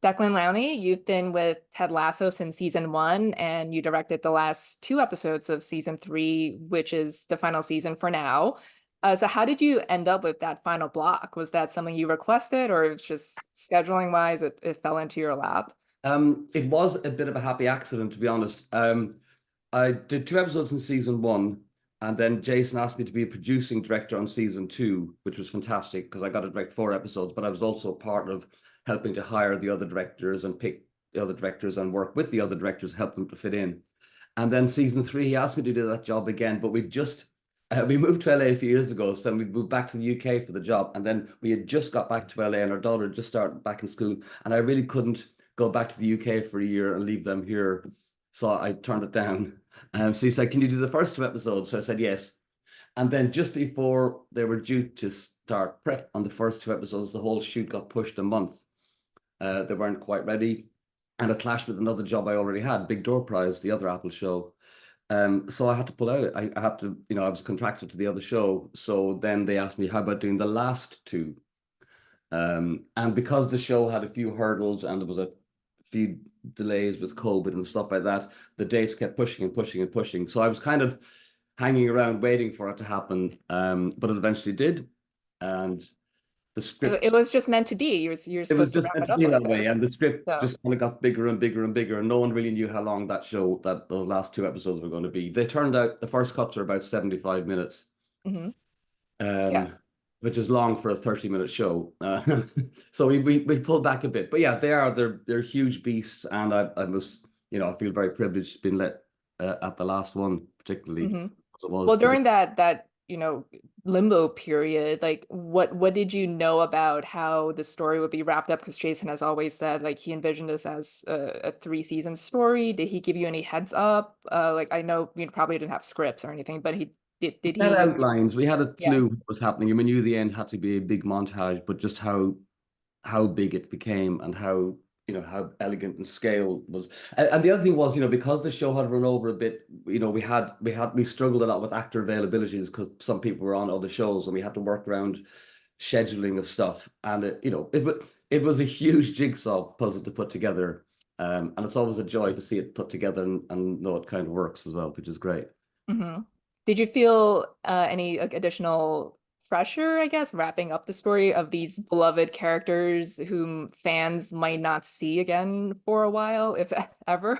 Declan Lowney, you've been with Ted Lasso since season 1, and you directed the last 2 episodes of season 3, which is the final season for now. So how did you end up with that final block? Was that something you requested, or it's just scheduling wise, it fell into your lap? It was a bit of a happy accident, to be honest. I did 2 episodes in season 1, and then Jason asked me to be a producing director on season 2, which was fantastic because I got to direct 4 episodes, but I was also part of helping to hire the other directors and pick the other directors and work with the other directors, help them to fit in. And then season 3, he asked me to do that job again, but we moved to LA a few years ago, so we moved back to the UK for the job, and then we had just got back to LA, and our daughter had just started back in school, and I really couldn't go back to the UK for a year and leave them here, so I turned it down. So he said, "Can you do the first 2 episodes?" So I said yes, and then just before they were due to start prep on the first 2 episodes, the whole shoot got pushed a month. They weren't quite ready, and it clashed with another job I already had, Big Door Prize, the other Apple show. So I had to pull out. I had to, I was contracted to the other show. So then they asked me, how about doing the last 2? And because the show had a few hurdles and there was a few delays with COVID and stuff like that, the dates kept pushing and pushing and pushing. So I was kind of hanging around waiting for it to happen. But it eventually did. And the script, It was just meant to be. You're it was supposed to just wrap meant it to up be like that way, and this. the script So just kind of got bigger and bigger and bigger, and no one really knew how long those last 2 episodes were going to be. They turned out the first cuts are about 75 minutes, mhm. Yeah. um, which is long for a 30-minute show. So we pulled back a bit, but yeah, they're huge beasts, and I was, I feel very privileged to be let at the last one, particularly Hmm. as it was Well, to be. during that limbo period, like what did you know about how the story would be wrapped up? Because Jason has always said like he envisioned this as a 3-season story. Did he give you any heads up? Like I know you probably didn't have scripts or anything, but he did We had he? outlines. We had a Yeah. clue what was happening, and we knew the end had to be a big montage, but just how big it became and how elegant and scale was. And the other thing was, because the show had run over a bit, we struggled a lot with actor availabilities because some people were on other shows and we had to work around scheduling of stuff. And it was a huge jigsaw puzzle to put together. And it's always a joy to see it put together and know it kind of works as well, which is great. Hmm. Did you feel any like, additional pressure, I guess, wrapping up the story of these beloved characters whom fans might not see again for a while, if ever?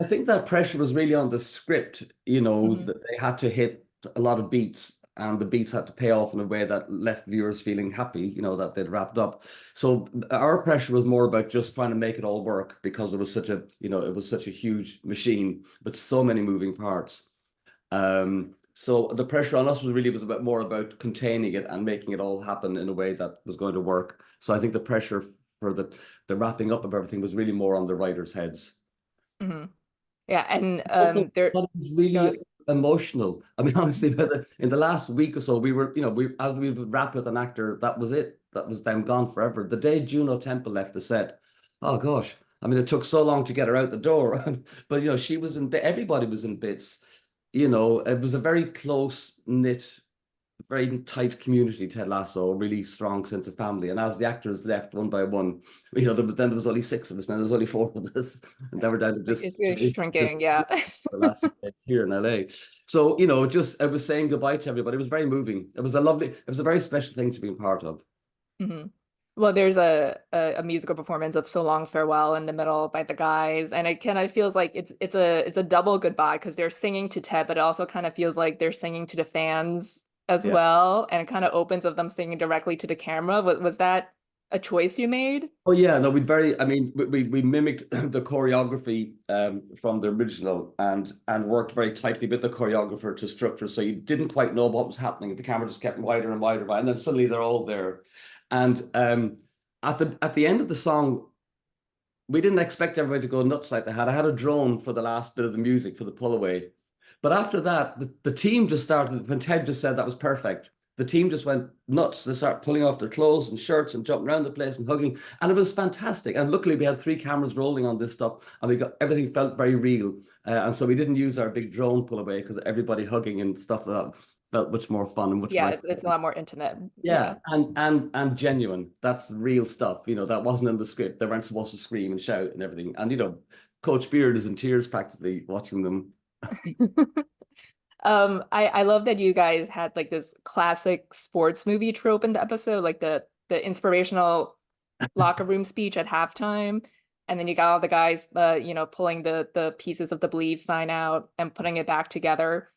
I think that pressure was really on the script, Hmm. that they had to hit a lot of beats and the beats had to pay off in a way that left viewers feeling happy, that they'd wrapped up. So our pressure was more about just trying to make it all work because it was such a huge machine with so many moving parts. So the pressure on us was more about containing it and making it all happen in a way that was going to work. So I think the pressure for the wrapping up of everything was really more on the writers' heads. Hmm. Yeah, and Also, there. but it was Go really ahead. emotional. I mean, honestly, in the last week or so, as we wrapped with an actor, that was it. That was them gone forever. The day Juno Temple left the set, oh gosh, I mean, it took so long to get her out the door. But she was everybody was in bits. It was a very close knit, very tight community, Ted Lasso, a really strong sense of family. And as the actors left one by one, then there was only 6 of us, then there was only 4 of us, and then we're down to just It's shrinking, yeah. the last 6 days here in LA. So, just I was saying goodbye to everybody. It was very moving. It was a very special thing to be a part of. Hmm. Well, there's a musical performance of "So Long Farewell" in the middle by the guys, and it kind of feels like it's a double goodbye because they're singing to Ted, but it also kind of feels like they're singing to the fans as Yeah. well, and it kind of opens with them singing directly to the camera. Was that a choice you made? Oh yeah, no, I mean, we mimicked the choreography from the original and worked very tightly with the choreographer to structure, so you didn't quite know what was happening. The camera just kept wider and wider, and then suddenly they're all there. And at the end of the song, we didn't expect everybody to go nuts like they had. I had a drone for the last bit of the music for the pull away. But after that, the team just started, when Ted just said that was perfect, the team just went nuts. They started pulling off their clothes and shirts and jumping around the place and hugging. And it was fantastic. And luckily we had 3 cameras rolling on this stuff and everything felt very real. And so we didn't use our big drone pull away because everybody hugging and stuff like that felt much more fun and much more Yeah, it's a exciting. lot more intimate. Yeah, Yeah. and genuine. That's real stuff. That wasn't in the script. They weren't supposed to scream and shout and everything. And Coach Beard is in tears practically watching them. I love that you guys had like this classic sports movie trope in the episode, like the inspirational locker room speech at halftime, and then you got all the guys, pulling the pieces of the Believe sign out and putting it back together.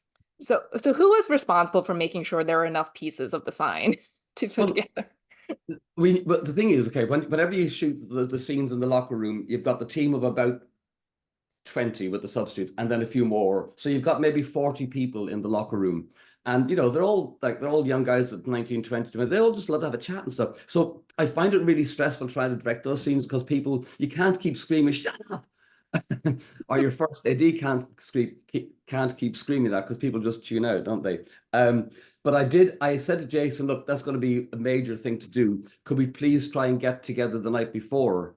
So who was responsible for making sure there were enough pieces of the sign to put Well, together? but the thing is, okay, whenever you shoot the scenes in the locker room, you've got the team of about 20 with the substitutes and then a few more. So you've got maybe 40 people in the locker room. And they're all young guys at 19, 20. They all just love to have a chat and stuff. So I find it really stressful trying to direct those scenes because you can't keep screaming, shut up. Or your first AD can't keep screaming that because people just tune out, don't they? But I said to Jason, look, that's going to be a major thing to do. Could we please try and get together the night before?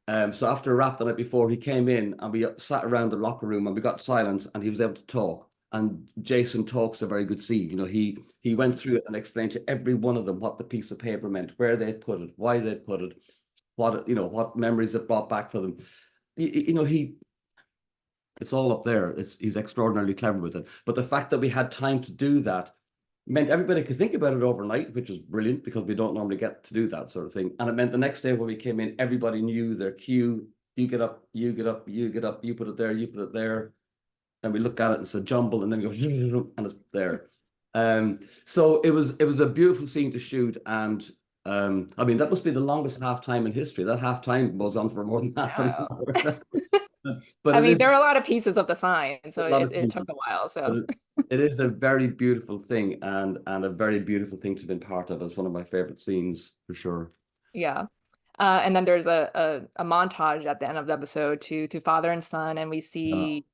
So after a wrap the night before, he came in and we sat around the locker room and we got silence and he was able to talk. And Jason talks a very good scene. He went through it and explained to every one of them what the piece of paper meant, where they'd put it, why they'd put it, what memories it brought back for them. It's all up there. He's extraordinarily clever with it. But the fact that we had time to do that meant everybody could think about it overnight, which was brilliant because we don't normally get to do that sort of thing. And it meant the next day when we came in, everybody knew their cue. You get up, you get up, you get up, you put it there, you put it there. And we look at it and it's a jumble and then we go and it's there. So it was a beautiful scene to shoot. And I mean, that must be the longest halftime in history. That halftime goes on for more than half an Wow. hour. But I it mean, is there are a lot of pieces of the sign, a so lot it, of it took a pieces. while. But So it is a very beautiful thing and a very beautiful thing to have been part of. It's one of my favorite scenes for sure. yeah. And then there's a montage at the end of the episode to father and son, and we Yeah. see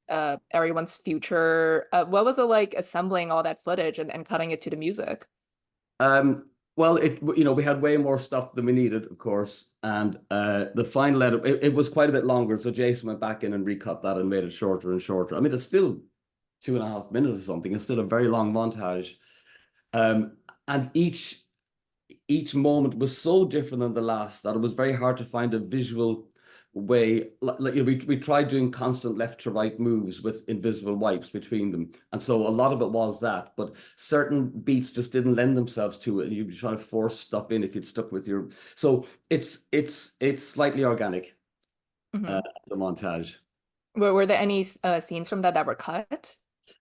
everyone's future. What was it like assembling all that footage and cutting it to the music? Well, we had way more stuff than we needed, of course, and the final edit it was quite a bit longer. So Jason went back in and recut that and made it shorter and shorter. I mean, it's still 2.5 minutes or something. It's still a very long montage, and each moment was so different than the last that it was very hard to find a visual way. We tried doing constant left to right moves with invisible wipes between them, and so a lot of it was that. But certain beats just didn't lend themselves to it, and you'd be trying to force stuff in if you'd stuck with your. So it's slightly organic, Hmm. the montage. Were there any scenes from that were cut,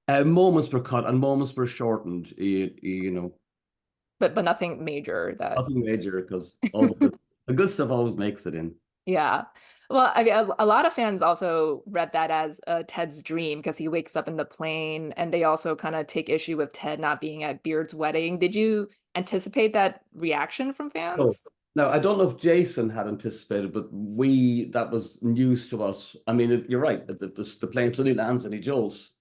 Moments were cut and moments were shortened. but nothing major that? Nothing major because all the good stuff always makes it in. Yeah. Well, I mean, a lot of fans also read that as Ted's dream because he wakes up in the plane, and they also kind of take issue with Ted not being at Beard's wedding. Did you anticipate that reaction from No. fans? Now, I don't know if Jason had anticipated, but that was news to us. I mean, you're right. The plane suddenly lands and he jolts.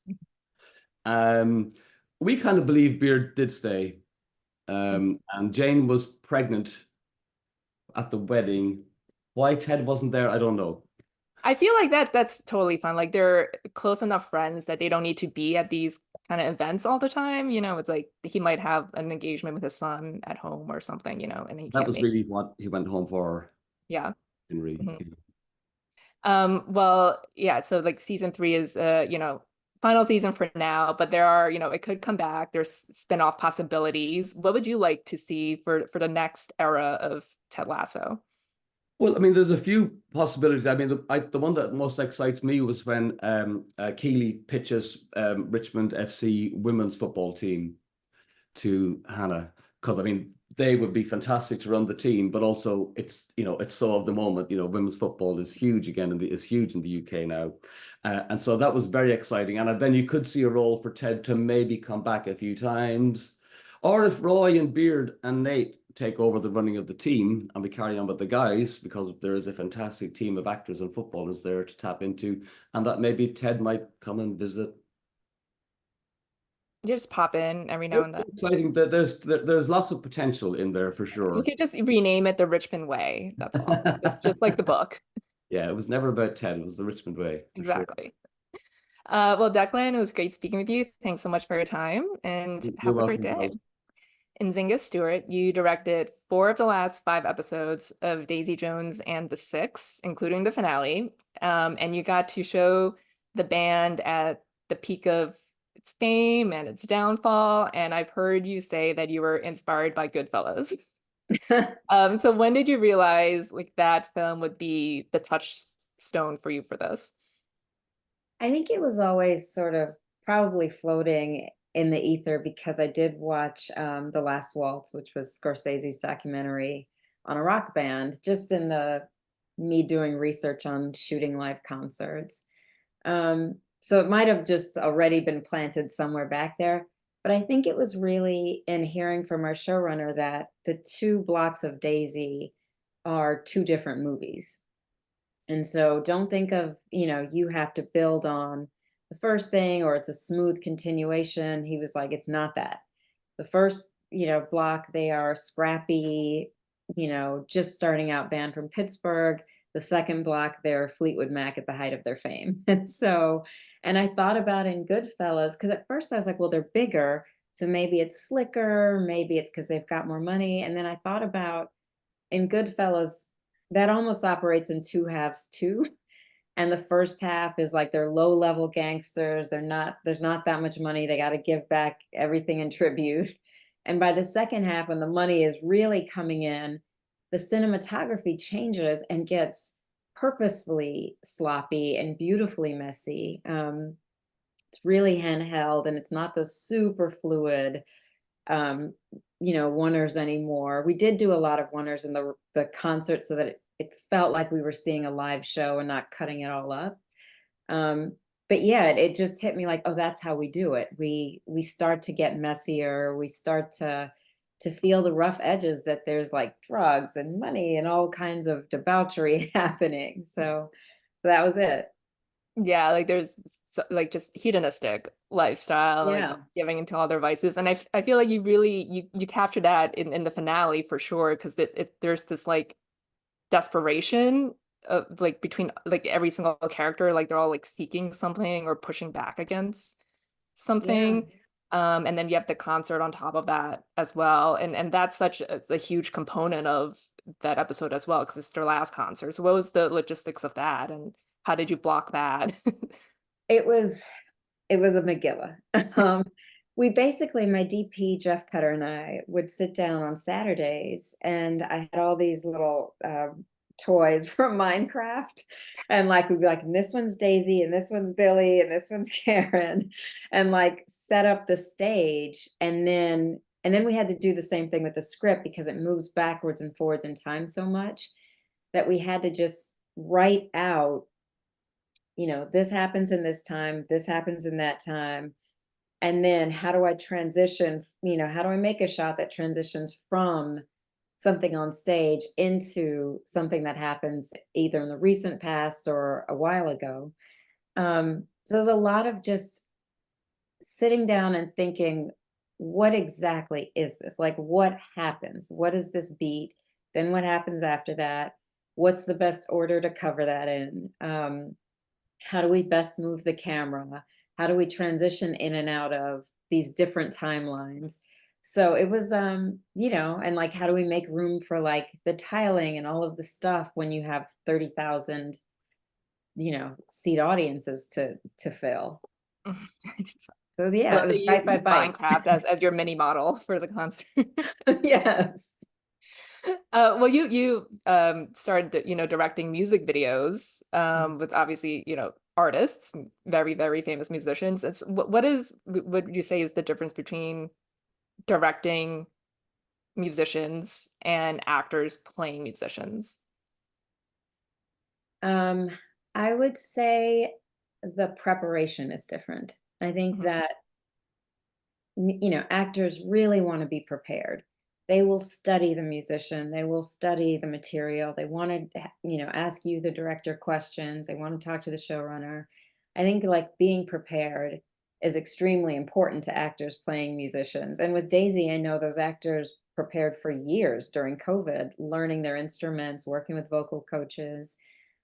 Um, we kind of believe Beard did stay. And Jane was pregnant at the wedding. Why Ted wasn't there, I don't know. I feel like that's totally fine. Like they're close enough friends that they don't need to be at these kind of events all the time. It's like he might have an engagement with his son at home or something, and he That can't was make. really what he went home for, Yeah. Henry. Mhm. Well, yeah, so like season three is final season for now, but there are, it could come back. There's spin-off possibilities. What would you like to see for the next era of Ted Lasso? Well, I mean, there's a few possibilities. I mean, the one that most excites me was when Keeley pitches Richmond FC women's football team to Hannah, because I mean, they would be fantastic to run the team, but also it's so of the moment. Women's football is huge again, and is huge in the UK now, and so that was very exciting. And then you could see a role for Ted to maybe come back a few times, or if Roy and Beard and Nate take over the running of the team and we carry on with the guys, because there is a fantastic team of actors and footballers there to tap into, and that maybe Ted might come and visit. You just pop in every now It's and then. exciting. There's lots of potential in there for You sure. could just rename it the Richmond Way. That's all. Just like the book. Yeah, it was never about Ted. It was the Richmond way for sure. Exactly. Well, Declan, it was great speaking with you. Thanks so much for your time and You're have a great welcome, day. Rose. Nzingha Stewart, you directed 4 of the last 5 episodes of Daisy Jones and the Six, including the finale. And you got to show the band at the peak of its fame and its downfall. And I've heard you say that you were inspired by Goodfellas. So when did you realize like that film would be the touchstone for you for this? I think it was always sort of probably floating in the ether because I did watch The Last Waltz, which was Scorsese's documentary on a rock band, just in the me doing research on shooting live concerts. So it might have just already been planted somewhere back there. But I think it was really in hearing from our showrunner that the two blocks of Daisy are two different movies. And so don't think of, you have to build on the first thing or it's a smooth continuation. He was like, it's not that. The first, block, they are scrappy, just starting out band from Pittsburgh. The second block, they're Fleetwood Mac at the height of their fame. And I thought about in Goodfellas, because at first I was like, well, they're bigger. So maybe it's slicker, maybe it's because they've got more money. And then I thought about in Goodfellas, that almost operates in two halves too. And the first half is like they're low level gangsters. There's not that much money. They got to give back everything in tribute. And by the second half, when the money is really coming in, the cinematography changes and gets purposefully sloppy and beautifully messy. It's really handheld and it's not the super fluid um oneers anymore. We did do a lot of oneers in the concert so that it felt like we were seeing a live show and not cutting it all up. um but yeah, it just hit me like, oh, that's how we do it. We start to get messier. We start to feel the rough edges, that there's like drugs and money and all kinds of debauchery happening. So that was it. Yeah, like there's like just hedonistic lifestyle, like Yeah. giving into all their vices, and I feel like you really you captured that in the finale for sure because there's this like desperation of like between like every single character, like they're all like seeking something or pushing back against Yeah. something. And then you have the concert on top of that as well, and that's such a huge component of that episode as well because it's their last concert. So what was the logistics of that, and how did you block that? It was a Megillah. Um, we basically, my DP, Jeff Cutter, and I would sit down on Saturdays, and I had all these little toys from Minecraft. And like, we'd be like, and this one's Daisy, and this one's Billy, and this one's Karen, and like set up the stage. And then we had to do the same thing with the script because it moves backwards and forwards in time so much that we had to just write out, this happens in this time, this happens in that time. And then how do I transition, how do I make a shot that transitions from something on stage into something that happens either in the recent past or a while ago. So there's a lot of just sitting down and thinking, what exactly is this? Like, what happens? What is this beat? Then what happens after that? What's the best order to cover that in? How do we best move the camera? How do we transition in and out of these different timelines? So it was, and like, how do we make room for like the tiling and all of the stuff when you have 30,000, seat audiences to fill? So yeah, Well, it was you bite by use bite. Minecraft as your mini model for the concert. Yes. Well, you started directing music videos with obviously artists, very very famous musicians. It's what would you say is the difference between directing musicians and actors playing musicians? Um, I would say the preparation is different. I think Mhm. that actors really want to be prepared. They will study the musician, they will study the material, they want to ask you, the director, questions, they want to talk to the showrunner. I think like being prepared is extremely important to actors playing musicians. And with Daisy, I know those actors prepared for years during COVID, learning their instruments, working with vocal coaches.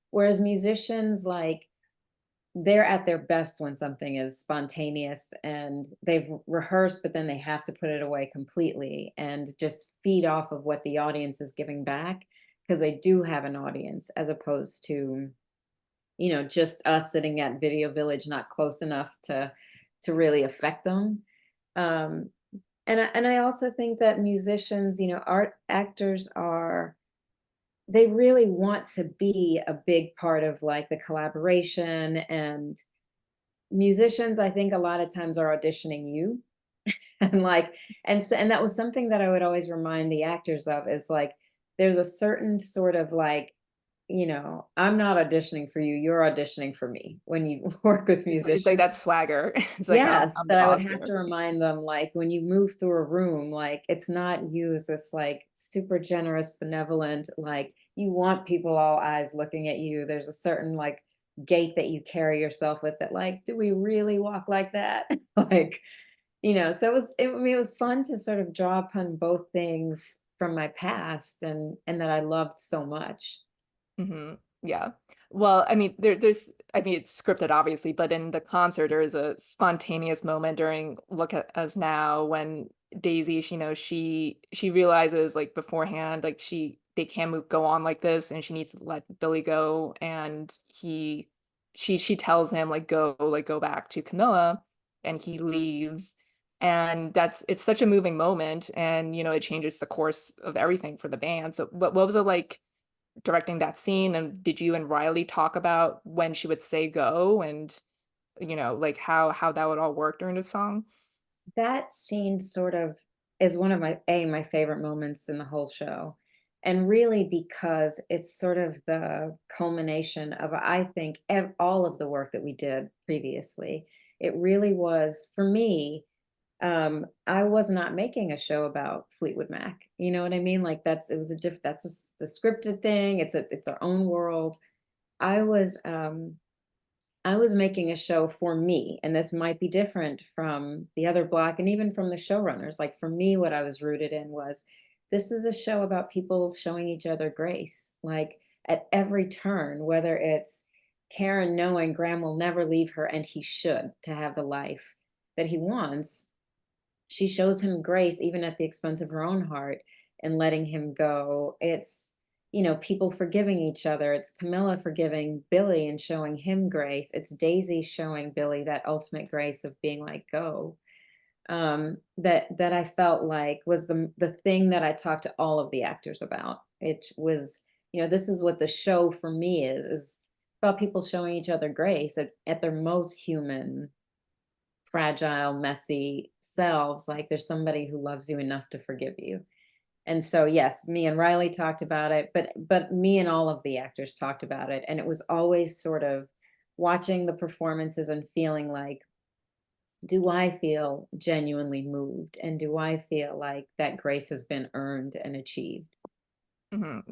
Whereas musicians, like, they're at their best when something is spontaneous and they've rehearsed, but then they have to put it away completely and just feed off of what the audience is giving back, because they do have an audience, as opposed to, just us sitting at Video Village, not close enough to really affect them. Um, and I also think that musicians, art actors they really want to be a big part of like the collaboration, and musicians, I think a lot of times are auditioning you. And like, and that was something that I would always remind the actors of, is like, there's a certain sort of like, I'm not auditioning for you, you're auditioning for me when you work with It's like musicians. that swagger. It's like, Yes, I'm the that I would boss have here. to remind them, like, when you move through a room, like, it's not you as this, like, super generous, benevolent, like, you want people all eyes looking at you. There's a certain, like, gait that you carry yourself with that, like, do we really walk like that? Like, so I mean, it was fun to sort of draw upon both things from my past, and that I loved so much. Yeah. Well, I mean, I mean, it's scripted obviously, but in the concert, there is a spontaneous moment during Look at Us Now when Daisy, she realizes like beforehand, like they can't go on like this, and she needs to let Billy go, and she tells him like go back to Camilla, and he leaves. And it's such a moving moment, and it changes the course of everything for the band. So what was it like directing that scene, and did you and Riley talk about when she would say go, and like how that would all work during the song? That scene sort of is one of my favorite moments in the whole show, and really because it's sort of the culmination of, I think, all of the work that we did previously. It really was, for me, I was not making a show about Fleetwood Mac, you know what I mean? Like, that's a scripted thing, it's our own world. I was, I was making a show for me, and this might be different from the other block and even from the showrunners. Like, for me, what I was rooted in was, this is a show about people showing each other grace, like at every turn, whether it's Karen knowing Graham will never leave her and he should, to have the life that he wants. She shows him grace even at the expense of her own heart and letting him go. It's, people forgiving each other. It's Camilla forgiving Billy and showing him grace. It's Daisy showing Billy that ultimate grace of being like, go. That I felt like was the thing that I talked to all of the actors about. It was, this is what the show for me is about people showing each other grace at their most human, fragile, messy selves. Like, there's somebody who loves you enough to forgive you. And so, yes, me and Riley talked about it, but me and all of the actors talked about it, and it was always sort of watching the performances and feeling like, do I feel genuinely moved, and do I feel like that grace has been earned and achieved?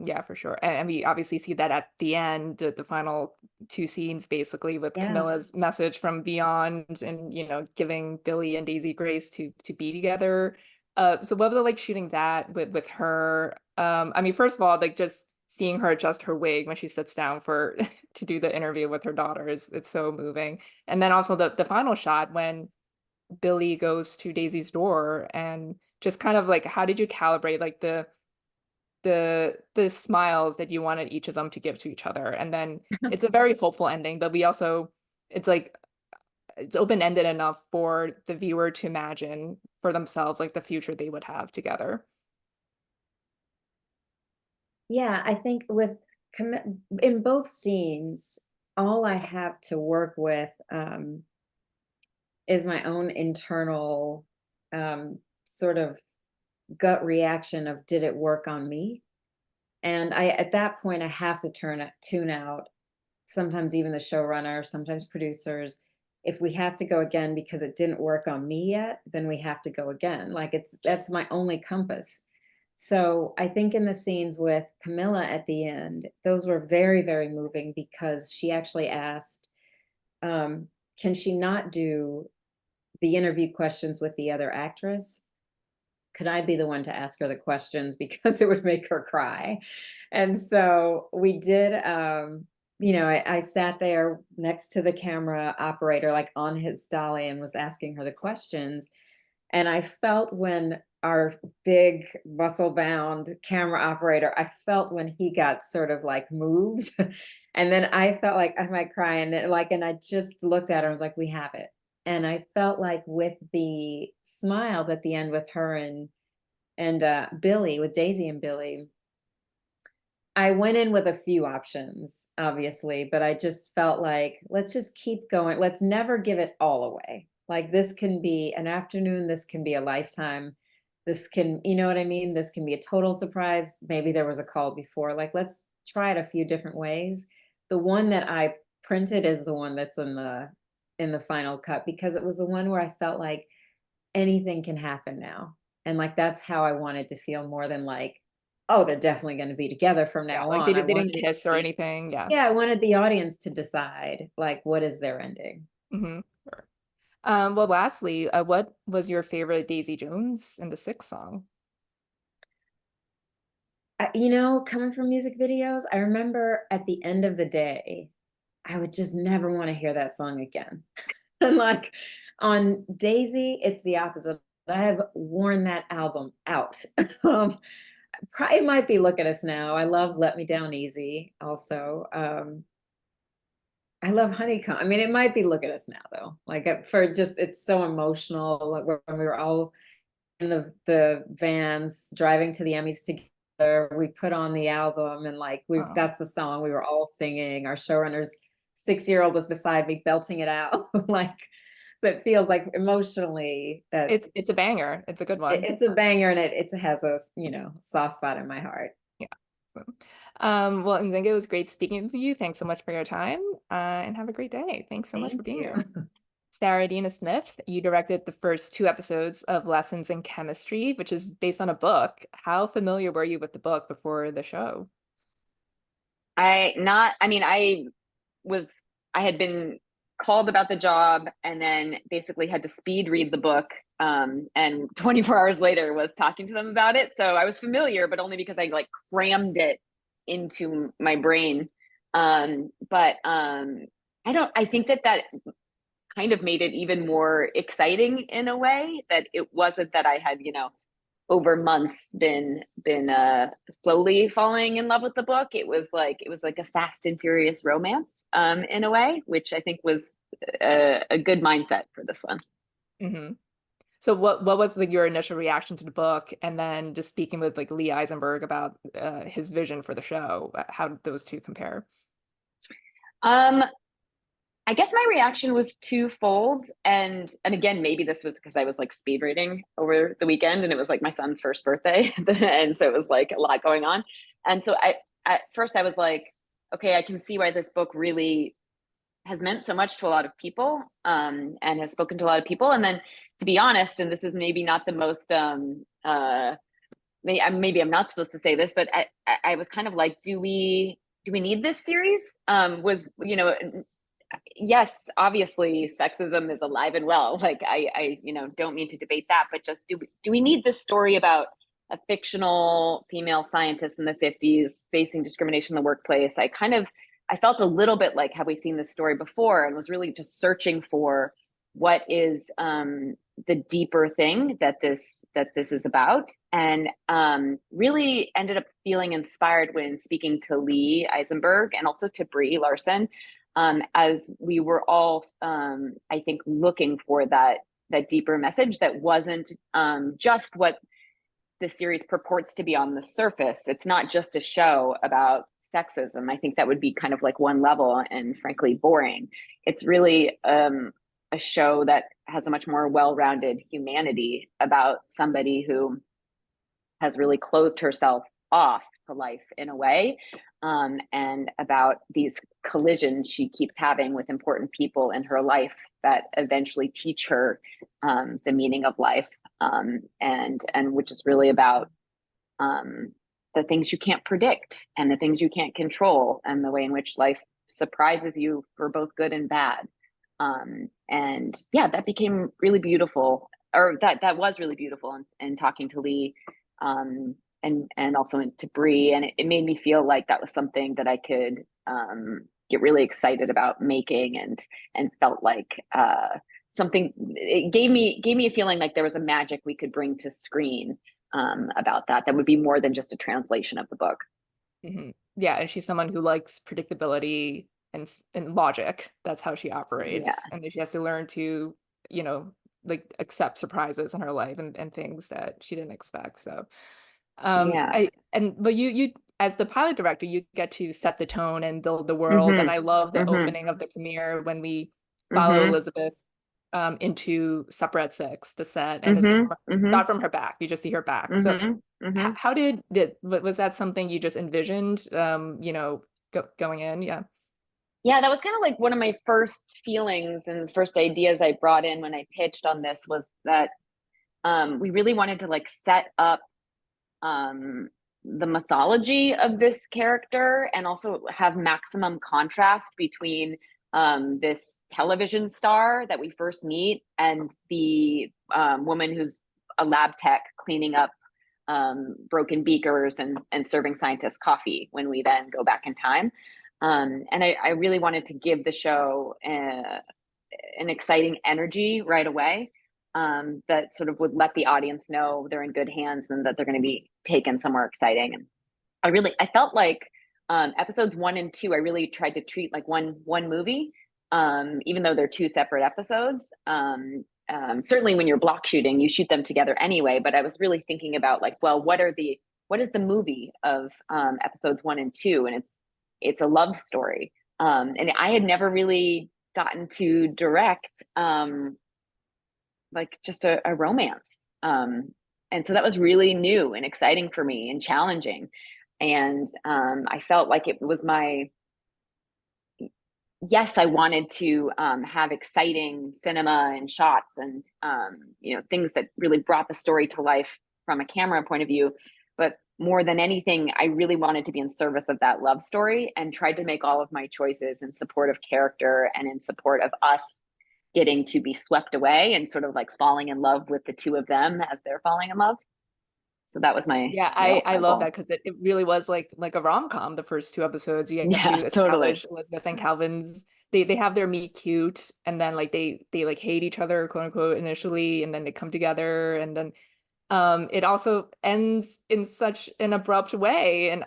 Yeah, for sure. And we obviously see that at the end, the final two scenes, basically with Yeah. Camilla's message from beyond, and giving Billy and Daisy grace to be together. So what was it like shooting that with her? I mean, first of all, like just seeing her adjust her wig when she sits down for to do the interview with her daughter is it's so moving. And then also the final shot when Billy goes to Daisy's door, and just kind of like, how did you calibrate like the smiles that you wanted each of them to give to each other? And then it's a very hopeful ending, but we also, it's like it's open-ended enough for the viewer to imagine for themselves like the future they would have together. Yeah, I think in both scenes, all I have to work with, is my own internal, sort of gut reaction of, did it work on me? And at that point, I have to tune out, sometimes even the showrunner, sometimes producers. If we have to go again because it didn't work on me yet, then we have to go again. Like, that's my only compass. So I think in the scenes with Camilla at the end, those were very, very moving, because she actually asked, can she not do the interview questions with the other actress? Could I be the one to ask her the questions because it would make her cry? And so we did, you know, I sat there next to the camera operator, like on his dolly, and was asking her the questions. And I felt when our big muscle bound camera operator, I felt when he got sort of like moved. And then I felt like I might cry. And then like, and I just looked at her and was like, we have it. And I felt like with the smiles at the end with her and Billy, with Daisy and Billy, I went in with a few options, obviously, but I just felt like, let's just keep going. Let's never give it all away. Like this can be an afternoon, this can be a lifetime. This can, you know what I mean? This can be a total surprise. Maybe there was a call before. Like, let's try it a few different ways. The one that I printed is the one that's in the final cut, because it was the one where I felt like anything can happen now. And like that's how I wanted to feel, more than like, oh, they're definitely going to be together from Yeah, now like on. I they didn't wanted it to kiss or be, anything. Yeah. yeah, I wanted the audience to decide, like, what is their ending? Hmm. Sure. Well, lastly, what was your favorite Daisy Jones in the sixth song? You know, coming from music videos, I remember at the end of the day, I would just never want to hear that song again. And like on Daisy, it's the opposite. I have worn that album out. um, it might be Look at Us Now. I love Let Me Down Easy also. I love Honeycomb. I mean, it might be Look at Us Now though. Like for just, it's so emotional. Like when we were all in the vans driving to the Emmys together, we put on the album and like Oh, that's the song we were all singing. Our showrunner's 6-year-old was beside me belting it out. Like, so it feels like emotionally that it's a banger. It's a good one. it's a banger, and it has a, you know, soft spot in my heart. Yeah. So, well, Nzinga, it was great speaking with you. Thanks so much for your time, and have a great day. Thanks so much for Thank being you. here. Sarah Adina Smith, you directed the first two episodes of Lessons in Chemistry, which is based on a book. How familiar were you with the book before the show? I mean, was, I had been called about the job and then basically had to speed read the book. And 24 hours later was talking to them about it. So I was familiar, but only because I like crammed it into my brain. But I think that kind of made it even more exciting in a way, that it wasn't that I had, over months been slowly falling in love with the book. It was like a fast and furious romance, in a way, which I think was a good mindset for this one. Hmm. So what was like your initial reaction to the book, and then just speaking with like Lee Eisenberg about his vision for the show? How did those two compare? um I guess my reaction was twofold, and again, maybe this was because I was like speed reading over the weekend, and it was like my son's first birthday, and so it was like a lot going on. And so at first I was like, okay, I can see why this book really has meant so much to a lot of people, and has spoken to a lot of people. And then, to be honest, and this is maybe not the most maybe I'm not supposed to say this, but I was kind of like, do we need this series? Was, yes, obviously sexism is alive and well. Like I don't mean to debate that, but just do we need this story about a fictional female scientist in the 50s facing discrimination in the workplace? I felt a little bit like, have we seen this story before? And was really just searching for what is the deeper thing that this is about. And really ended up feeling inspired when speaking to Lee Eisenberg and also to Brie Larson, as we were all, I think, looking for that deeper message that wasn't just what the series purports to be on the surface. It's not just a show about sexism. I think that would be kind of like one level and frankly boring. It's really a show that has a much more well-rounded humanity about somebody who has really closed herself off to life in a way, and about these collisions she keeps having with important people in her life that eventually teach her the meaning of life, and which is really about the things you can't predict and the things you can't control, and the way in which life surprises you for both good and bad. And yeah, that became really beautiful, or that was really beautiful, and talking to Lee, and also to Brie, and it made me feel like that was something that I could get really excited about making, and felt like something. It gave me a feeling like there was a magic we could bring to screen about that would be more than just a translation of the book. Yeah, and she's someone who likes predictability and logic. That's how she operates, Yeah. and then she has to learn to, like accept surprises in her life and things that she didn't expect. So, Yeah. but you as the pilot director, you get to set the tone and build the world. And I love the opening of the premiere when we follow Elizabeth into Supper at 6, the set, and it's not from her back. You just see her back. So how was that something you just envisioned, going in? Yeah. Yeah, that was kind of like one of my first feelings and first ideas I brought in when I pitched on this, was that we really wanted to like set up the mythology of this character, and also have maximum contrast between this television star that we first meet and the woman who's a lab tech cleaning up broken beakers and serving scientists coffee when we then go back in time. And I really wanted to give the show an exciting energy right away, that sort of would let the audience know they're in good hands and that they're going to be taken somewhere exciting. And I felt like episodes 1 and 2, I really tried to treat like one movie, even though they're 2 separate episodes. Certainly when you're block shooting, you shoot them together anyway, but I was really thinking about like, well, what is the movie of episodes 1 and 2? And it's a love story. And I had never really gotten to direct like just a romance. And so that was really new and exciting for me and challenging. And I felt like it was yes, I wanted to have exciting cinema and shots and things that really brought the story to life from a camera point of view. But more than anything, I really wanted to be in service of that love story, and tried to make all of my choices in support of character and in support of us getting to be swept away and sort of like falling in love with the two of them as they're falling in love. So that was my I love goal. that, because it really was like a rom-com. The first 2 episodes, you get Yeah, to totally. establish Elizabeth and Calvin's, they have their meet cute, and then like they like hate each other, quote unquote, initially, and then they come together, and then it also ends in such an abrupt way. And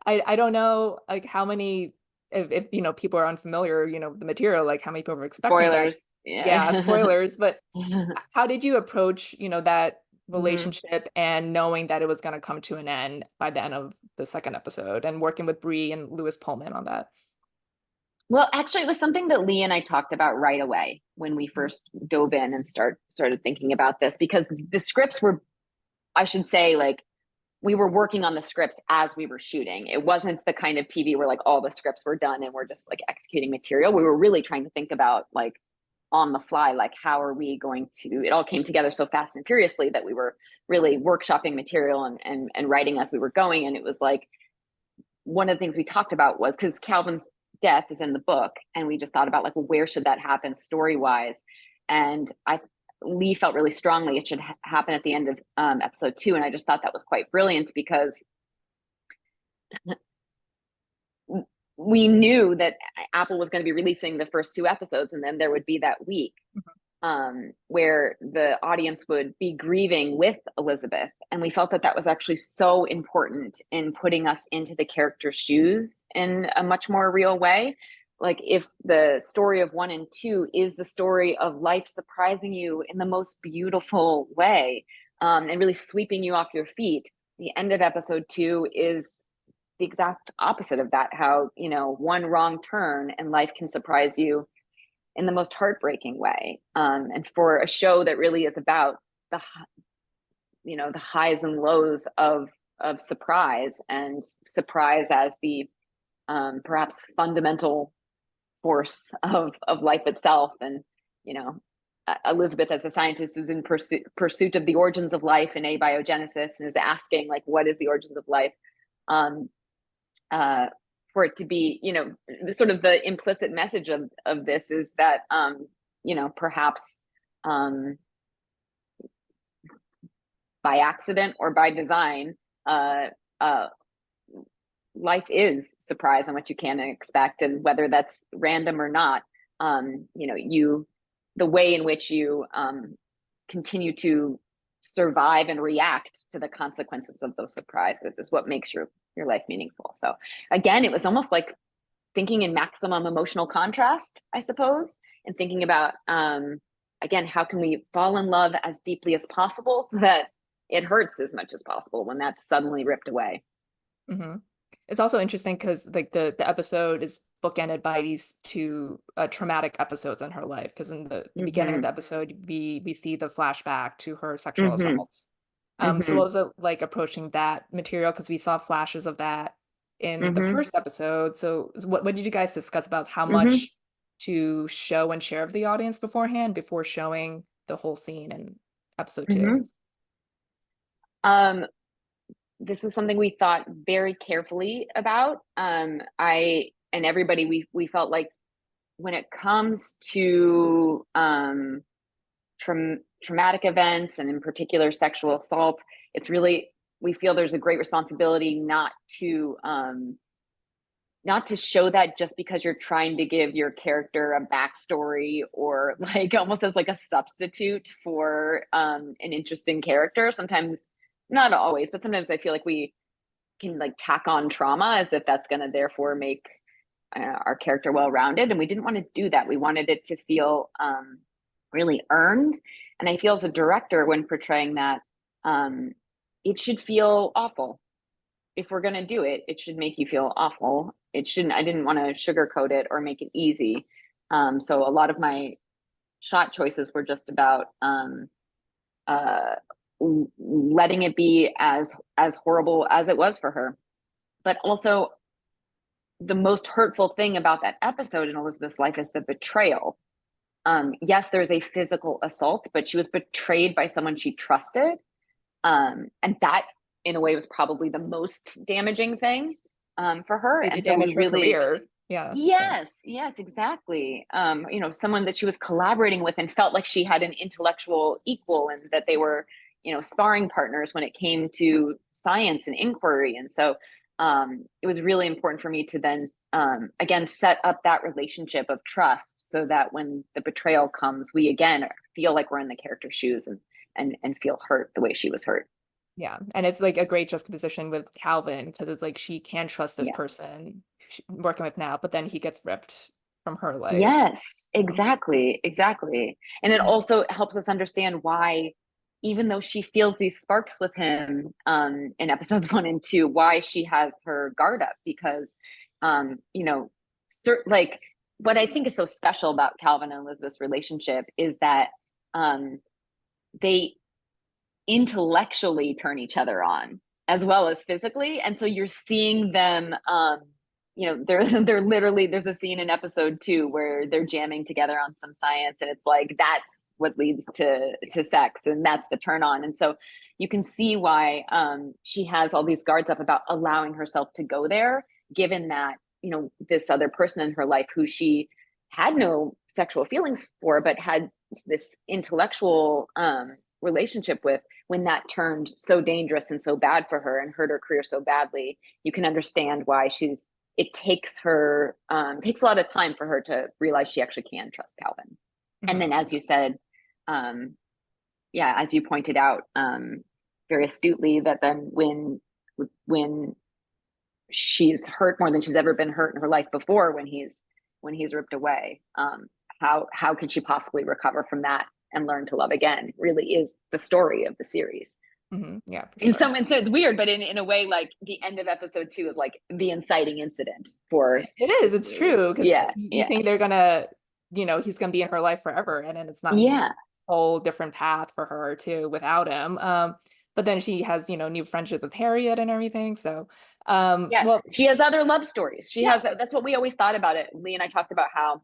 I don't know like how many, if people are unfamiliar, the material, like how many people are expecting that. Spoilers. Yeah, spoilers. But how did you approach that relationship, and knowing that it was going to come to an end by the end of the 2nd episode, and working with Bree and Lewis Pullman on that? Well, actually, it was something that Lee and I talked about right away when we first dove in and started thinking about this, because the scripts were, I should say, like, we were working on the scripts as we were shooting. It wasn't the kind of TV where like all the scripts were done and we're just like executing material. We were really trying to think about like on the fly, like how are we going to, it all came together so fast and furiously that we were really workshopping material and writing as we were going. And it was like, one of the things we talked about was, because Calvin's death is in the book, and we just thought about like, well, where should that happen story wise? And Lee felt really strongly it should happen at the end of episode 2, and I just thought that was quite brilliant, because we knew that Apple was going to be releasing the first 2 episodes, and then there would be that week where the audience would be grieving with Elizabeth, and we felt that was actually so important in putting us into the character's shoes in a much more real way. Like, if the story of 1 and 2 is the story of life surprising you in the most beautiful way, and really sweeping you off your feet, the end of episode 2 is the exact opposite of that. How, one wrong turn and life can surprise you in the most heartbreaking way. And for a show that really is about the highs and lows of surprise, and surprise as the perhaps fundamental force of life itself. And Elizabeth as a scientist who's in pursuit of the origins of life and abiogenesis, and is asking like, what is the origins of life? For it to be, sort of the implicit message of this is that perhaps by accident or by design, life is surprise and what you can expect, and whether that's random or not, the way in which you continue to survive and react to the consequences of those surprises is what makes your life meaningful. So again, it was almost like thinking in maximum emotional contrast, I suppose, and thinking about, again, how can we fall in love as deeply as possible so that it hurts as much as possible when that's suddenly ripped away. Mm-hmm. It's also interesting because like the episode is bookended by these two traumatic episodes in her life. Because in the beginning of the episode, we see the flashback to her sexual assaults. So what was it like approaching that material? Because we saw flashes of that in the first episode. So what did you guys discuss about how much to show and share of the audience beforehand before showing the whole scene in episode 2? This was something we thought very carefully about. I and everybody, we felt like when it comes to traumatic events, and in particular sexual assault, it's really, we feel there's a great responsibility not to show that just because you're trying to give your character a backstory, or like almost as like a substitute for an interesting character. Sometimes, not always, but sometimes I feel like we can like tack on trauma as if that's going to therefore make our character well-rounded. And we didn't want to do that. We wanted it to feel really earned. And I feel as a director, when portraying that, it should feel awful. If we're going to do it, it should make you feel awful. It shouldn't, I didn't want to sugarcoat it or make it easy. So a lot of my shot choices were just about letting it be as horrible as it was for her. But also, the most hurtful thing about that episode in Elizabeth's life is the betrayal. Yes, there's a physical assault, but she was betrayed by someone she trusted. And that, in a way, was probably the most damaging thing for her. It and so damaged we her really, career. Yeah. yes, exactly. Someone that she was collaborating with and felt like she had an intellectual equal, and that they were, sparring partners when it came to science and inquiry. And so it was really important for me to then, again, set up that relationship of trust, so that when the betrayal comes, we again feel like we're in the character's shoes and feel hurt the way she was hurt. Yeah. And it's like a great juxtaposition with Calvin, because it's like she can trust this person she's working with now, but then he gets ripped from her life. Yes, exactly. And it also helps us understand why, even though she feels these sparks with him in episodes 1 and 2, why she has her guard up. Because like, what I think is so special about Calvin and Elizabeth's relationship is that they intellectually turn each other on as well as physically. And so you're seeing them, there's a scene in episode 2 where they're jamming together on some science, and it's like, that's what leads to sex, and that's the turn on. And so you can see why she has all these guards up about allowing herself to go there, given that, this other person in her life who she had no sexual feelings for, but had this intellectual relationship with, when that turned so dangerous and so bad for her and hurt her career so badly, you can understand why it takes a lot of time for her to realize she actually can trust Calvin. And then, as you said, as you pointed out very astutely, that then when she's hurt more than she's ever been hurt in her life before, when he's ripped away, how could she possibly recover from that and learn to love again, really is the story of the series. Yeah, in some sense it's weird, but in a way, like, the end of episode 2 is like the inciting incident for it's true, because you think they're gonna, he's gonna be in her life forever, and then it's not a whole different path for her too without him. But then she has, new friendships with Harriet and everything. So yes, she has other love stories. She has, that's what we always thought about it. Lee and I talked about how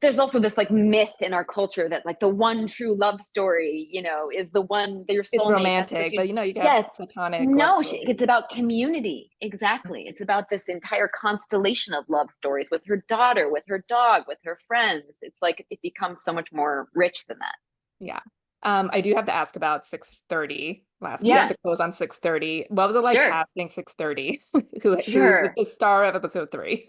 there's also this like myth in our culture that like the one true love story, is the one that your soulmate. It's romantic, but you get platonic. No, it's about community. Exactly. It's about this entire constellation of love stories with her daughter, with her dog, with her friends. It's like, it becomes so much more rich than that. Yeah. I do have to ask about 6:30 last. You have Yeah, to close on 6:30. What was it like sure, casting 6:30? Who's sure. the star of episode 3?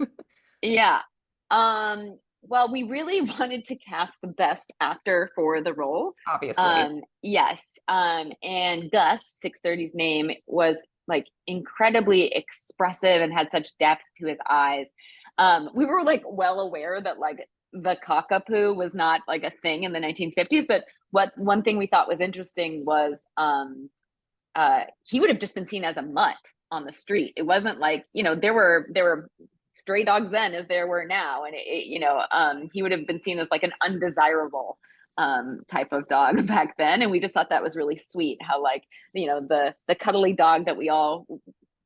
Yeah. Well, we really wanted to cast the best actor for the role. Obviously. Yes. And Gus, 630's name, was like incredibly expressive and had such depth to his eyes. We were like well aware that like the cockapoo was not like a thing in the 1950s, but one thing we thought was interesting was he would have just been seen as a mutt on the street. It wasn't like, there were stray dogs then as there were now, and he would have been seen as like an undesirable type of dog back then, and we just thought that was really sweet how like the cuddly dog that we all Which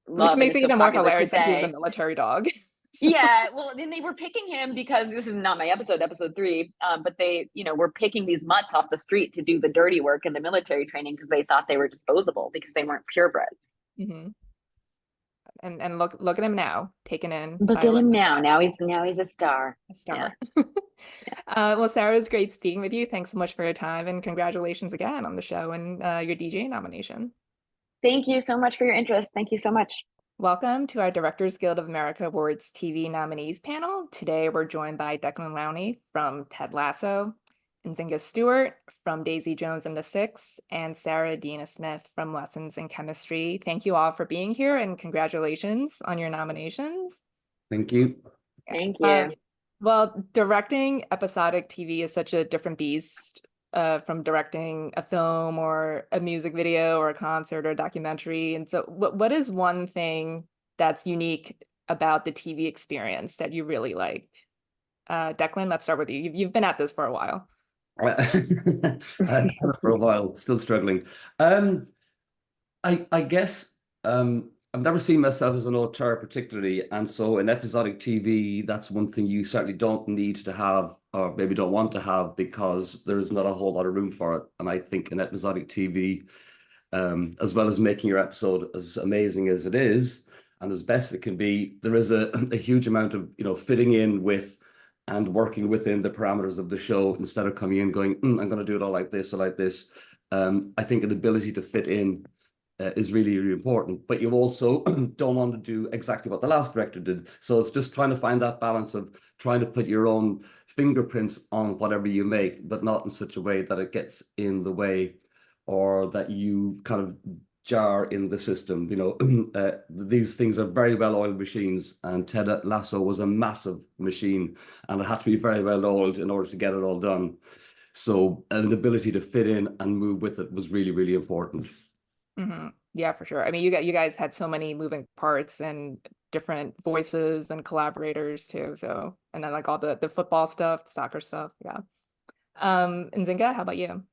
love and makes is it so even more popular hilarious that he was a today. military dog. So- Yeah, well, then they were picking him because this is not my episode 3, but they were picking these mutts off the street to do the dirty work in the military training because they thought they were disposable because they weren't purebreds. Mhm. And look at him now, taken in. Look by at him Olympic now he's a star. a star. Well, Sarah, it was great speaking with you. Thanks so much for your time, and congratulations again on the show and your DJ nomination. Thank you so much for your interest. Thank you so much. Welcome to our Directors Guild of America Awards TV nominees panel. Today we're joined by Declan Lowney from Ted Lasso, Nzingha Stewart from Daisy Jones and the Six, and Sarah Adina Smith from Lessons in Chemistry. Thank you all for being here, and congratulations on your nominations. Thank you. Thank you. Well, directing episodic TV is such a different beast from directing a film or a music video or a concert or a documentary. And so what is one thing that's unique about the TV experience that you really like? Declan, let's start with you. You've been at this for a while. For a while, still struggling. I guess I've never seen myself as an auteur particularly, and so in episodic TV, that's one thing you certainly don't need to have, or maybe don't want to have, because there's not a whole lot of room for it. And I think in episodic TV, as well as making your episode as amazing as it is and as best it can be, there is a huge amount of fitting in with and working within the parameters of the show instead of coming in going, I'm going to do it all like this or like this. I think an ability to fit in is really, really important, but you also don't want to do exactly what the last director did. So it's just trying to find that balance of trying to put your own fingerprints on whatever you make, but not in such a way that it gets in the way or that you kind of jar in the system. These things are very well-oiled machines, and Ted Lasso was a massive machine, and it had to be very well-oiled in order to get it all done. So an ability to fit in and move with it was really, really important. Mm-hmm. Yeah, for sure. I mean, you guys had so many moving parts and different voices and collaborators too. So, and then like all the football stuff, the soccer stuff. Yeah. Nzingha, how about you?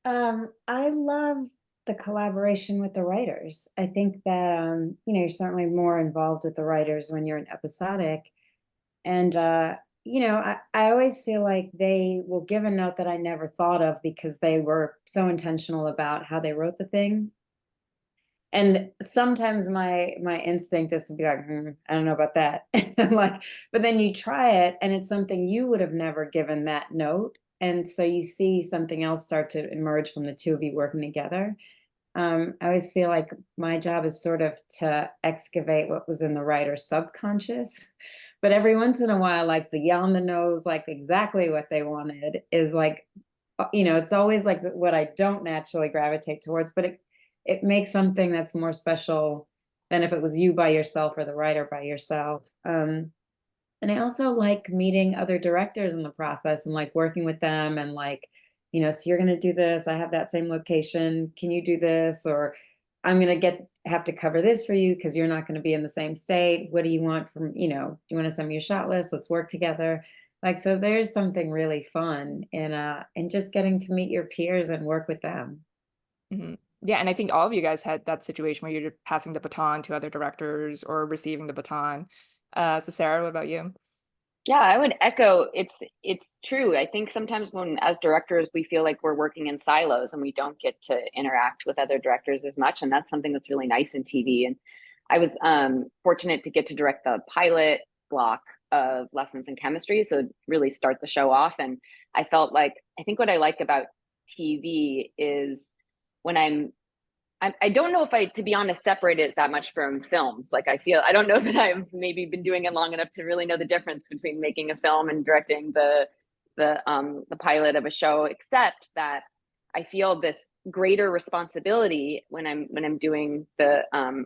I love the collaboration with the writers. I think that you're certainly more involved with the writers when you're an episodic, and I always feel like they will give a note that I never thought of because they were so intentional about how they wrote the thing. And sometimes my instinct is to be like, I don't know about that. Like, but then you try it and it's something you would have never given that note. And so you see something else start to emerge from the two of you working together. I always feel like my job is sort of to excavate what was in the writer's subconscious. But every once in a while, like the on the nose, like exactly what they wanted is like, it's always like what I don't naturally gravitate towards, but it makes something that's more special than if it was you by yourself or the writer by yourself. And I also like meeting other directors in the process and like working with them and like, so you're going to do this. I have that same location. Can you do this? Or I'm going to have to cover this for you because you're not going to be in the same state. What do you want from, do you want to send me your shot list? Let's work together. Like, so there's something really fun in just getting to meet your peers and work with them. Mm-hmm. Yeah, and I think all of you guys had that situation where you're passing the baton to other directors or receiving the baton. So Sarah, what about you? Yeah, I would echo it's true. I think sometimes when as directors we feel like we're working in silos and we don't get to interact with other directors as much, and that's something that's really nice in TV. And I was fortunate to get to direct the pilot block of Lessons in Chemistry, so really start the show off. And I felt like I think what I like about TV is when I don't know if I, to be honest, separate it that much from films. Like I don't know that I've maybe been doing it long enough to really know the difference between making a film and directing the pilot of a show, except that I feel this greater responsibility when I'm doing the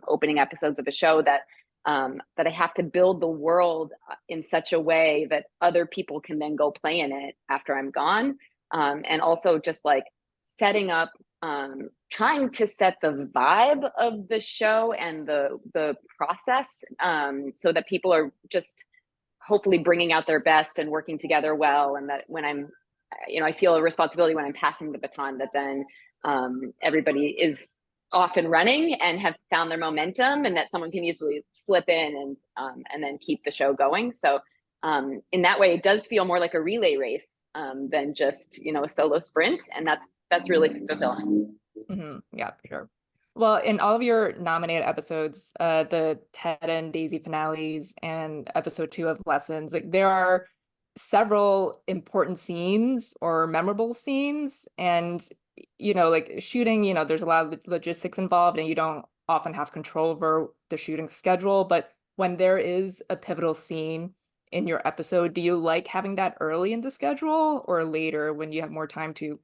opening episodes of a show that I have to build the world in such a way that other people can then go play in it after I'm gone. And also just like setting up, trying to set the vibe of the show and the process, so that people are just hopefully bringing out their best and working together well. And that when I'm, I feel a responsibility when I'm passing the baton that then everybody is off and running and have found their momentum, and that someone can easily slip in and then keep the show going. So in that way, it does feel more like a relay race than just a solo sprint, and that's really fulfilling. Yeah, for sure. Well, in all of your nominated episodes, the Ted and Daisy finales and episode 2 of Lessons, like there are several important scenes or memorable scenes, and like shooting, there's a lot of logistics involved and you don't often have control over the shooting schedule. But when there is a pivotal scene in your episode, do you like having that early in the schedule or later when you have more time to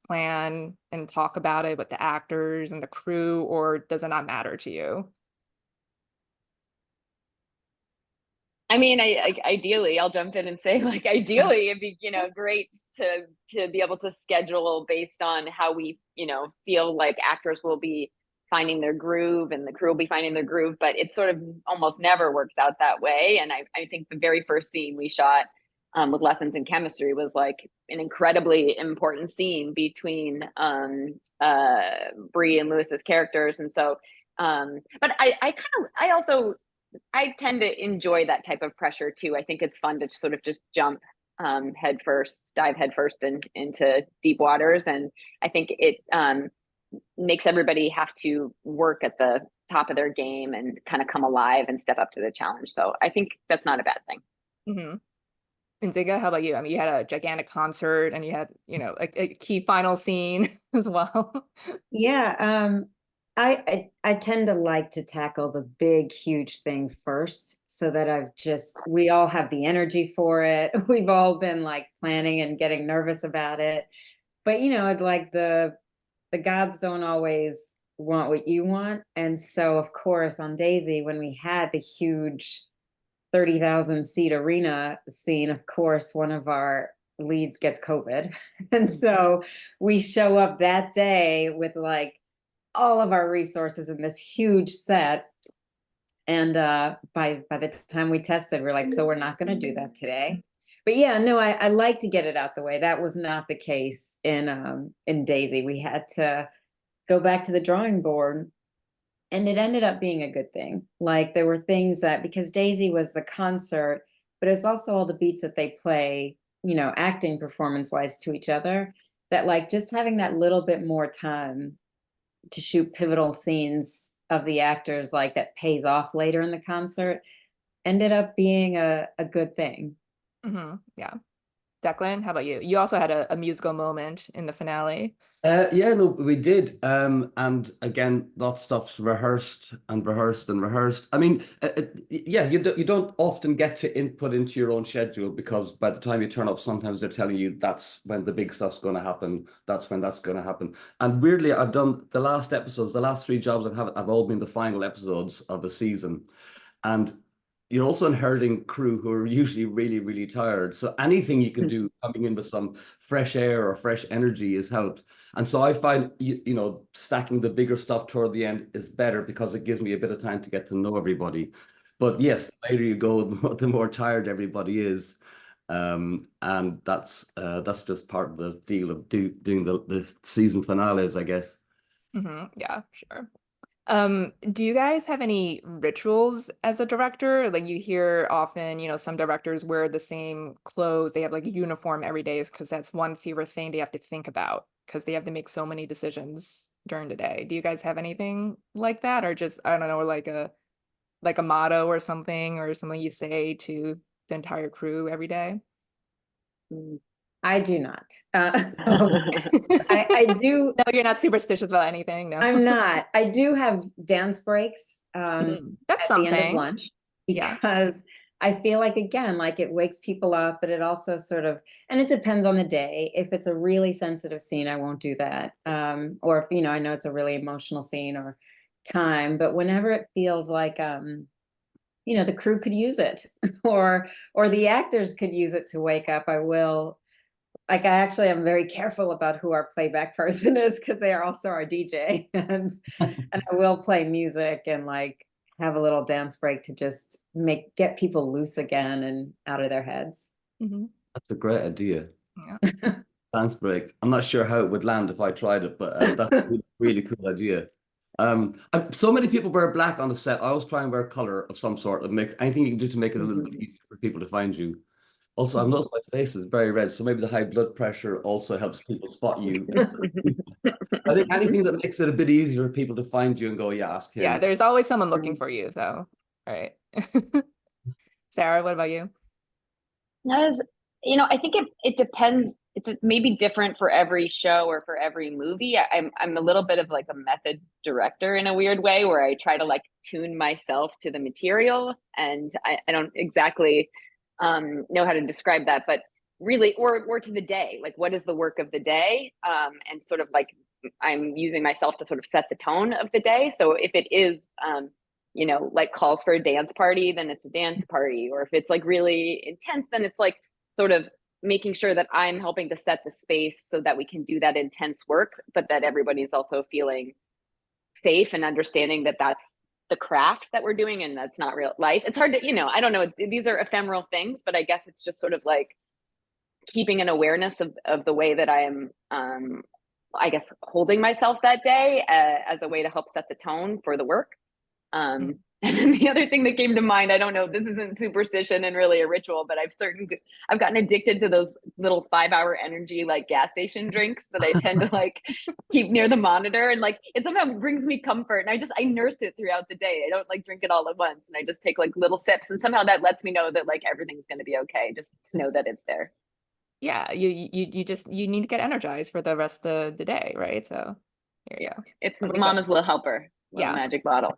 plan and talk about it with the actors and the crew, or does it not matter to you? I mean, ideally, I'll jump in and say, like, ideally, it'd be, great to be able to schedule based on how we, feel like actors will be finding their groove and the crew will be finding their groove. But it sort of almost never works out that way. And I think the very first scene we shot with Lessons in Chemistry was like an incredibly important scene between Bree and Lewis's characters. And so, but I tend to enjoy that type of pressure too. I think it's fun to sort of just jump dive headfirst into deep waters. And I think it makes everybody have to work at the top of their game and kind of come alive and step up to the challenge. So I think that's not a bad thing. Nzingha, how about you? I mean, you had a gigantic concert and you had, a key final scene as well. Yeah, I tend to like to tackle the big, huge thing first, so that we all have the energy for it. We've all been like planning and getting nervous about it. But I'd like the gods don't always want what you want. And so of course on Daisy, when we had the huge 30,000 seat arena scene, of course, one of our leads gets COVID. And so we show up that day with like all of our resources in this huge set. And by the time we tested, we're like, so we're not going to do that today. But yeah, no, I like to get it out the way. That was not the case in Daisy. We had to go back to the drawing board, and it ended up being a good thing. Like there were things that, because Daisy was the concert, but it's also all the beats that they play, acting performance wise to each other, that like just having that little bit more time to shoot pivotal scenes of the actors, like that pays off later in the concert, ended up being a good thing. Yeah. Declan, how about you? You also had a musical moment in the finale. Yeah, no, we did. And again, that stuff's rehearsed and rehearsed and rehearsed. I mean, yeah, you don't often get to input into your own schedule, because by the time you turn up, sometimes they're telling you that's when the big stuff's going to happen. That's when that's going to happen. And weirdly, I've done the last episodes, the last 3 jobs I've all been the final episodes of the season. And you're also inheriting crew who are usually really, really tired. So anything you can do coming in with some fresh air or fresh energy is helped. And so I find, stacking the bigger stuff toward the end is better, because it gives me a bit of time to get to know everybody. But yes, the later you go, the more tired everybody is. And that's just part of the deal of doing the season finales, I guess. Yeah, sure. Do you guys have any rituals as a director? Like you hear often, some directors wear the same clothes. They have like a uniform every day because that's one fewer thing they have to think about, because they have to make so many decisions during the day. Do you guys have anything like that, or just, I don't know, like a motto or something you say to the entire crew every day? I do not. I do. No, you're not superstitious about anything. No. I'm not. I do have dance breaks That's at the end of something. lunch Yeah. because I feel like, again, like it wakes people up, but it also sort of, and it depends on the day. If it's a really sensitive scene, I won't do that. Or if, you know, I know it's a really emotional scene or time, but whenever it feels like, you know, the crew could use it or the actors could use it to wake up, I will. Like, I actually am very careful about who our playback person is because they are also our DJ, and I will play music and like have a little dance break to just get people loose again and out of their heads. Mm-hmm. That's a great idea. Yeah. Dance break. I'm not sure how it would land if I tried it, but that's a really, really cool idea. So many people wear black on the set. I always try and wear color of some sort of mix. Anything you can do to make it a little bit easier for people to find you. Also, I've noticed my face is very red, so maybe the high blood pressure also helps people spot you. I think anything that makes it a bit easier for people to find you and go, yeah, ask him. Yeah, there's always someone looking for you. So, all right. Sarah, what about you? You know, I think it depends. It's maybe different for every show or for every movie. I'm a little bit of like a method director in a weird way, where I try to like tune myself to the material, and I don't exactly know how to describe that, but really, or to the day, like what is the work of the day, and sort of like I'm using myself to sort of set the tone of the day. So if it is you know, like calls for a dance party, then it's a dance party, or if it's like really intense, then it's like sort of making sure that I'm helping to set the space so that we can do that intense work, but that everybody's also feeling safe and understanding that that's the craft that we're doing and that's not real life. It's hard to, you know, I don't know, these are ephemeral things, but I guess it's just sort of like keeping an awareness of the way that I am, I guess, holding myself that day as a way to help set the tone for the work. And then the other thing that came to mind, I don't know, this isn't superstition and really a ritual, but I've gotten addicted to those little 5-hour energy like gas station drinks that I tend to like keep near the monitor, and like it somehow brings me comfort, and I nurse it throughout the day. I don't like drink it all at once, and I just take like little sips, and somehow that lets me know that like everything's going to be okay, just to know that it's there. Yeah, you need to get energized for the rest of the day, right? So here you go. It's mama's little helper, little magic bottle.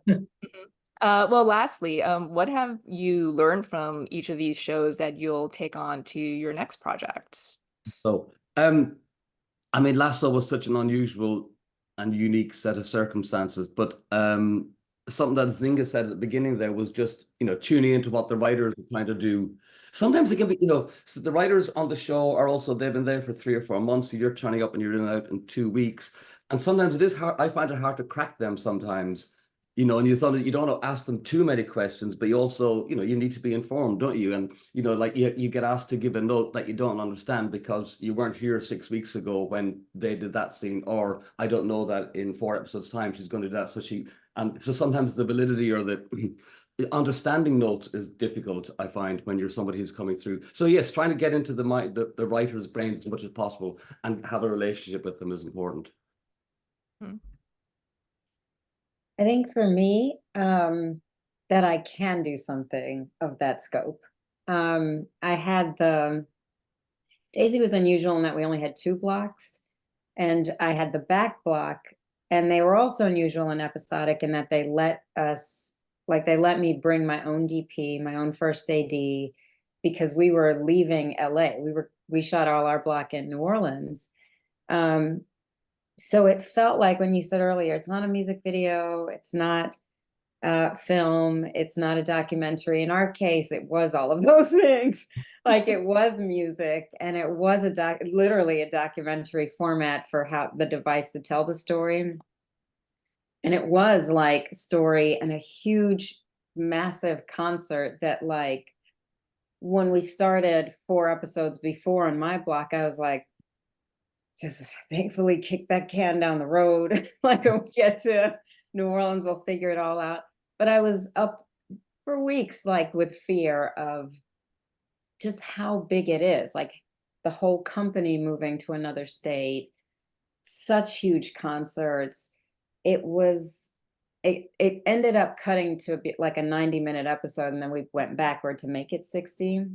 Well, lastly, what have you learned from each of these shows that you'll take on to your next project? So, I mean, Lasso was such an unusual and unique set of circumstances, but something that Nzingha said at the beginning there was just, you know, tuning into what the writers are trying to do. Sometimes it can be, you know, so the writers on the show are also, they've been there for 3 or 4 months, so you're turning up and you're in and out in 2 weeks. And sometimes it is hard, I find it hard to crack them sometimes. You know, and you thought you don't want to ask them too many questions, but you also, you know, you need to be informed, don't you? And, you know, like you get asked to give a note that you don't understand because you weren't here 6 weeks ago when they did that scene, or I don't know that in 4 episodes time she's going to do that. So sometimes the validity or the understanding notes is difficult, I find, when you're somebody who's coming through. So yes, trying to get into the writer's brain as much as possible and have a relationship with them is important. I think for me, that I can do something of that scope. I had Daisy was unusual in that we only had 2 blocks, and I had the back block, and they were also unusual and episodic in that they let me bring my own DP, my own first AD, because we were leaving LA. We shot all our block in New Orleans. So it felt like, when you said earlier, it's not a music video, it's not film, it's not a documentary. In our case, it was all of those things. Like, it was music, and it was literally a documentary format for how the device to tell the story. And it was like story and a huge, massive concert that, like, when we started 4 episodes before on my block, I was like, just thankfully kick that can down the road. Like, when we get to New Orleans, we'll figure it all out. But I was up for weeks, like, with fear of just how big it is, like the whole company moving to another state, such huge concerts. It ended up cutting to like a 90-minute episode, and then we went backward to make it 60.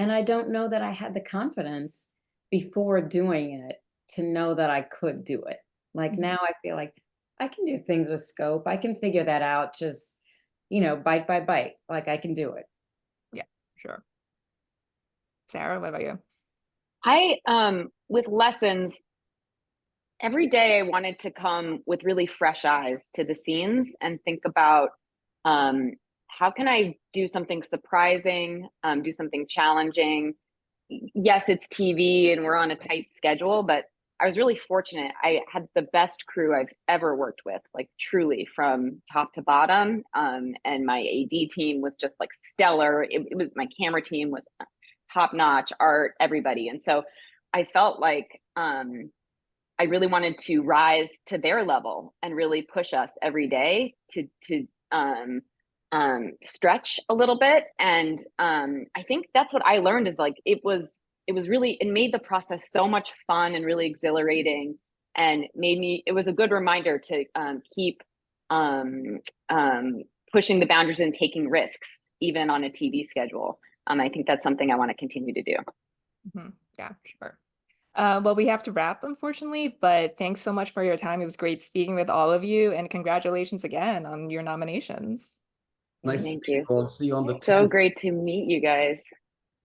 And I don't know that I had the confidence before doing it to know that I could do it. Like now I feel like I can do things with scope. I can figure that out just, bite by bite. Like I can do it. Yeah, sure. Sarah, what about you? With lessons, every day I wanted to come with really fresh eyes to the scenes and think about how can I do something surprising, do something challenging. Yes, it's TV and we're on a tight schedule, but I was really fortunate. I had the best crew I've ever worked with, like truly from top to bottom. And my AD team was just like stellar. It was, my camera team was top notch, art, everybody. And so I felt like I really wanted to rise to their level and really push us every day to stretch a little bit. And I think that's what I learned is like it was really, it made the process so much fun and really exhilarating, and it was a good reminder to keep pushing the boundaries and taking risks even on a TV schedule. I think that's something I want to continue to do. Yeah, sure. Well, we have to wrap, unfortunately, but thanks so much for your time. It was great speaking with all of you, and congratulations again on your nominations. Nice Thank to you. all. See you on the So 10th. great to meet you guys.